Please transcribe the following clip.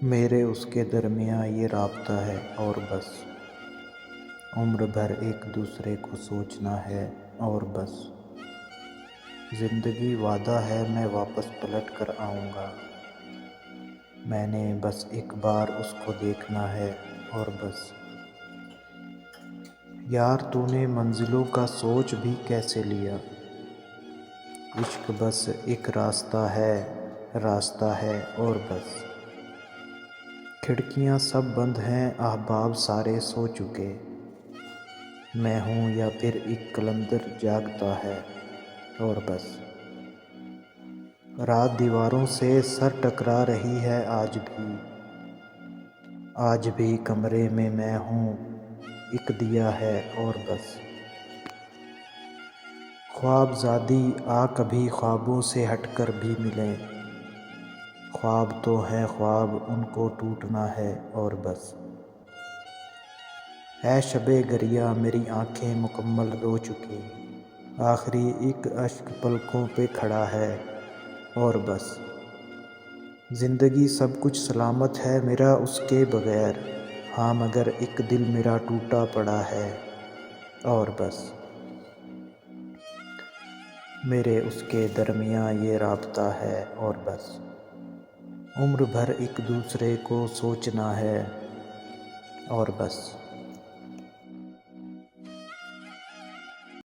میرے اس کے درمیاں یہ رابطہ ہے اور بس، عمر بھر ایک دوسرے کو سوچنا ہے اور بس، زندگی وعدہ ہے میں واپس پلٹ کر آؤں گا، میں نے بس ایک بار اس کو دیکھنا ہے اور بس۔ یار تو نے منزلوں کا سوچ بھی کیسے لیا، عشق بس ایک راستہ ہے اور بس، کھڑکیاں سب بند ہیں احباب سارے سو چکے، میں ہوں یا پھر ایک قلندر جاگتا ہے اور بس، رات دیواروں سے سر ٹکرا رہی ہے آج بھی کمرے میں ہوں ایک دیا ہے اور بس، خواب زادی آ کبھی خوابوں سے ہٹ کر بھی ملیں، خواب تو ہیں خواب ان کو ٹوٹنا ہے اور بس، ہے شب گریہ میری آنکھیں مکمل رو چکی، آخری ایک اشک پلکوں پہ کھڑا ہے اور بس، زندگی سب کچھ سلامت ہے میرا اس کے بغیر، ہاں مگر ایک دل میرا ٹوٹا پڑا ہے اور بس، میرے اس کے درمیاں یہ رابطہ ہے اور بس، عمر بھر ایک دوسرے کو سوچنا ہے اور بس۔